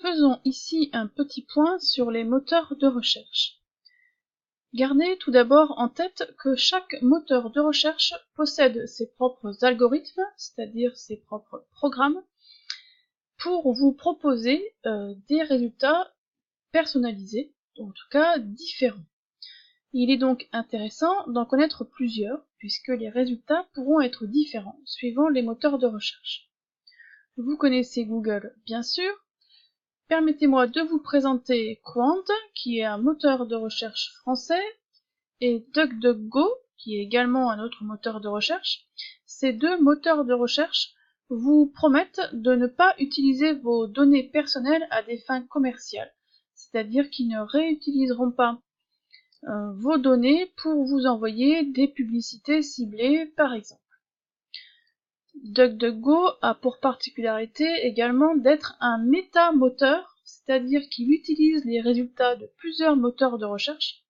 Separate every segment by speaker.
Speaker 1: Faisons ici un petit point sur les moteurs de recherche. Gardez tout d'abord en tête que chaque moteur de recherche possède ses propres algorithmes, c'est-à-dire ses propres programmes, pour vous proposer des résultats personnalisés, en tout cas différents. Il est donc intéressant d'en connaître plusieurs, puisque les résultats pourront être différents suivant les moteurs de recherche. Vous connaissez Google, bien sûr. Permettez-moi de vous présenter Qwant, qui est un moteur de recherche français, et DuckDuckGo, qui est également un autre moteur de recherche. Ces deux moteurs de recherche vous promettent de ne pas utiliser vos données personnelles à des fins commerciales, c'est-à-dire qu'ils ne réutiliseront pas vos données pour vous envoyer des publicités ciblées, par exemple. DuckDuckGo a pour particularité également d'être un méta-moteur, c'est-à-dire qu'il utilise les résultats de plusieurs moteurs de recherche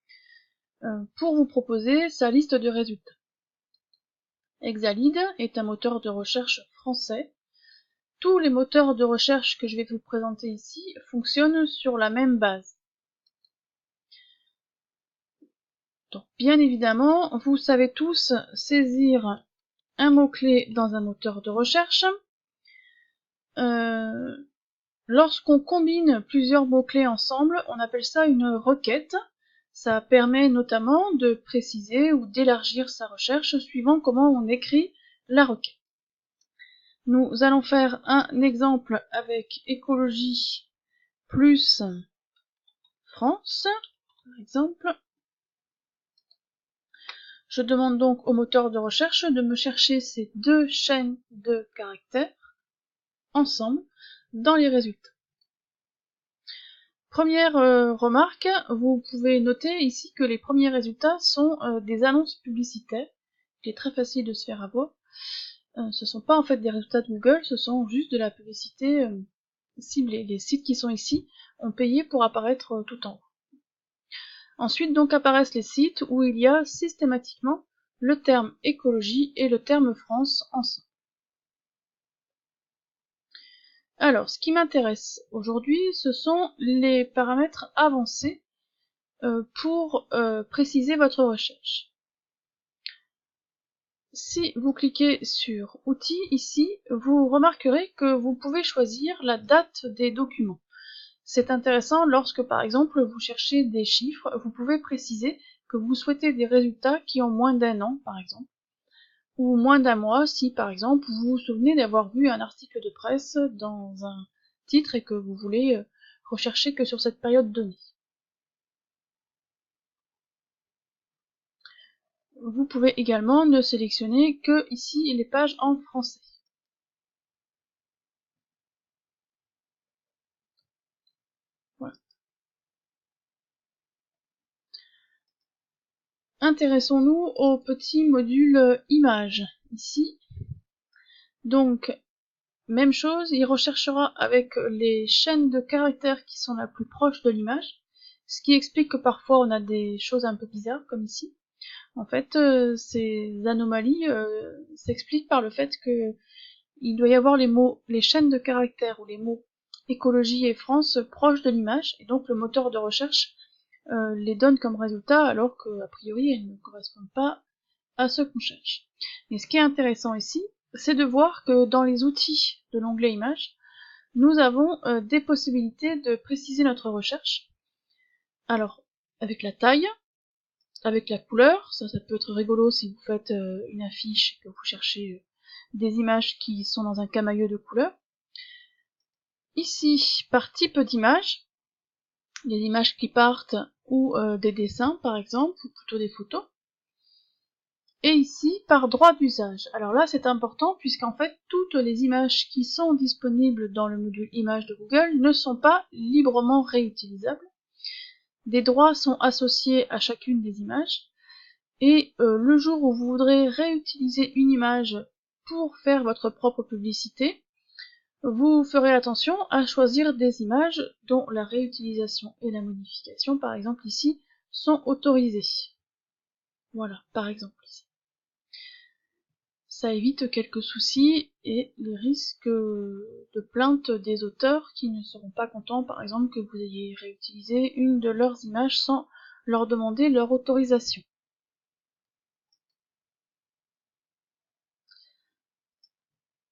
Speaker 1: pour vous proposer sa liste de résultats. Exalid est un moteur de recherche français. Tous les moteurs de recherche que je vais vous présenter ici fonctionnent sur la même base. Donc, bien évidemment, vous savez tous saisir un mot-clé dans un moteur de recherche. Lorsqu'on combine plusieurs mots-clés ensemble, on appelle ça une requête. Ça permet notamment de préciser ou d'élargir sa recherche suivant comment on écrit la requête. Nous allons faire un exemple avec écologie plus France, par exemple. Je demande donc au moteur de recherche de me chercher ces deux chaînes de caractères ensemble dans les résultats. Première remarque, vous pouvez noter ici que les premiers résultats sont des annonces publicitaires, qui est très facile de se faire avoir. Ce ne sont pas en fait des résultats de Google, ce sont juste de la publicité ciblée. Les sites qui sont ici ont payé pour apparaître tout en haut. Ensuite donc apparaissent les sites où il y a systématiquement le terme écologie et le terme France ensemble. Alors, ce qui m'intéresse aujourd'hui, ce sont les paramètres avancés pour préciser votre recherche. Si vous cliquez sur Outils ici, vous remarquerez que vous pouvez choisir la date des documents. C'est intéressant lorsque par exemple vous cherchez des chiffres, vous pouvez préciser que vous souhaitez des résultats qui ont moins d'1 an par exemple, ou moins d'1 mois si par exemple vous vous souvenez d'avoir vu un article de presse dans un titre et que vous voulez rechercher que sur cette période donnée. Vous pouvez également ne sélectionner que ici les pages en français. Voilà. Intéressons-nous au petit module images ici. Donc, même chose, il recherchera avec les chaînes de caractères qui sont la plus proche de l'image, ce qui explique que parfois on a des choses un peu bizarres comme ici. En fait, ces anomalies s'expliquent par le fait que il doit y avoir les chaînes de caractères ou les mots écologie et France proches de l'image, et donc le moteur de recherche les donne comme résultat alors qu'a priori elles ne correspondent pas à ce qu'on cherche. Mais ce qui est intéressant ici, c'est de voir que dans les outils de l'onglet Images, nous avons des possibilités de préciser notre recherche. Alors, avec la taille, avec la couleur, ça peut être rigolo si vous faites une affiche et que vous cherchez des images qui sont dans un camailleux de couleurs. Ici, par type d'image, il y a des images qui partent ou des dessins par exemple, ou plutôt des photos. Et ici, par droit d'usage. Alors là, c'est important puisqu'en fait, toutes les images qui sont disponibles dans le module images de Google ne sont pas librement réutilisables. Des droits sont associés à chacune des images. Et le jour où vous voudrez réutiliser une image pour faire votre propre publicité, vous ferez attention à choisir des images dont la réutilisation et la modification, par exemple ici, sont autorisées. Voilà, par exemple ici. Ça évite quelques soucis et les risques de plainte des auteurs qui ne seront pas contents, par exemple, que vous ayez réutilisé une de leurs images sans leur demander leur autorisation.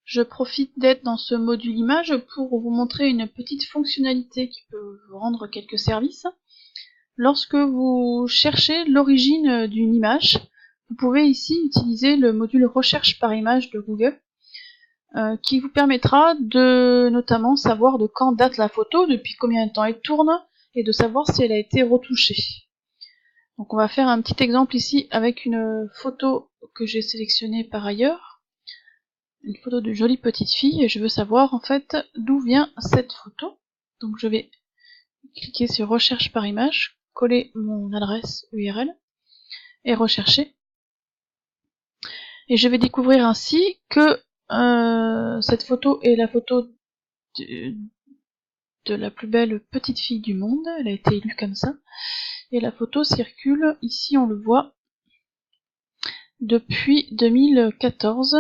Speaker 1: Je profite d'être dans ce module image pour vous montrer une petite fonctionnalité qui peut vous rendre quelques services. Lorsque vous cherchez l'origine d'une image, vous pouvez ici utiliser le module recherche par image de Google, qui vous permettra de notamment savoir de quand date la photo, depuis combien de temps elle tourne, et de savoir si elle a été retouchée. Donc on va faire un petit exemple ici avec une photo que j'ai sélectionnée par ailleurs, une photo de jolie petite fille, et je veux savoir en fait d'où vient cette photo. Donc je vais cliquer sur recherche par image, coller mon adresse URL et rechercher. Et je vais découvrir ainsi que cette photo est la photo de la plus belle petite fille du monde, elle a été élue comme ça, et la photo circule, ici on le voit, depuis 2014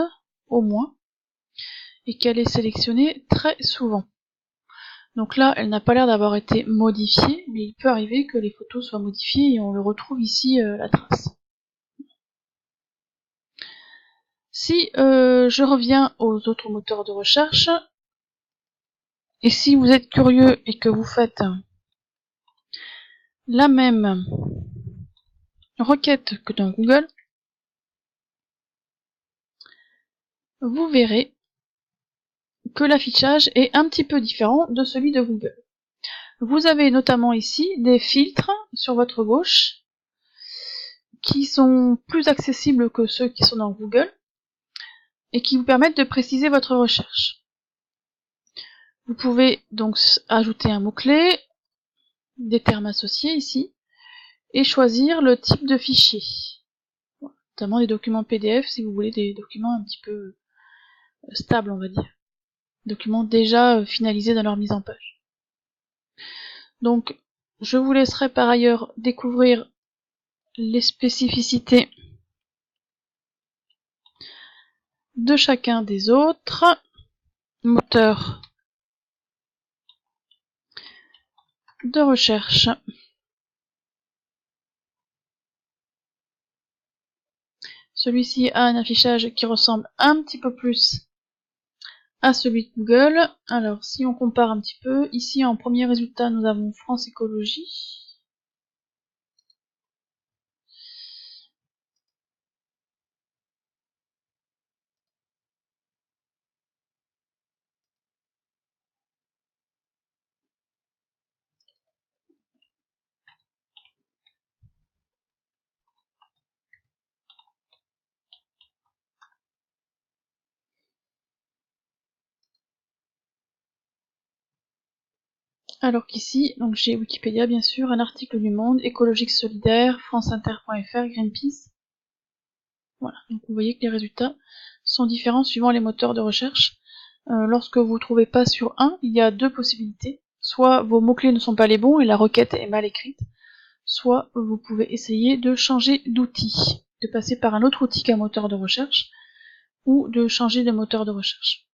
Speaker 1: au moins, et qu'elle est sélectionnée très souvent. Donc là, elle n'a pas l'air d'avoir été modifiée, mais il peut arriver que les photos soient modifiées et on le retrouve ici la trace. Si je reviens aux autres moteurs de recherche, et si vous êtes curieux et que vous faites la même requête que dans Google, vous verrez que l'affichage est un petit peu différent de celui de Google. Vous avez notamment ici des filtres sur votre gauche qui sont plus accessibles que ceux qui sont dans Google et qui vous permettent de préciser votre recherche. Vous pouvez donc ajouter un mot-clé, des termes associés ici, et choisir le type de fichier. Notamment des documents PDF si vous voulez des documents un petit peu stables, on va dire. Documents déjà finalisés dans leur mise en page. Donc, je vous laisserai par ailleurs découvrir les spécificités de chacun des autres moteurs de recherche. Celui-ci a un affichage qui ressemble un petit peu plus à celui de Google. Alors, si on compare un petit peu, ici en premier résultat, nous avons France Écologie. Alors qu'ici, donc j'ai Wikipédia bien sûr, un article du Monde, Écologique Solidaire, franceinter.fr, Greenpeace. Voilà, donc vous voyez que les résultats sont différents suivant les moteurs de recherche. Lorsque vous ne trouvez pas sur un, il y a deux possibilités. Soit vos mots-clés ne sont pas les bons et la requête est mal écrite, soit vous pouvez essayer de changer d'outil, de passer par un autre outil qu'un moteur de recherche, ou de changer de moteur de recherche.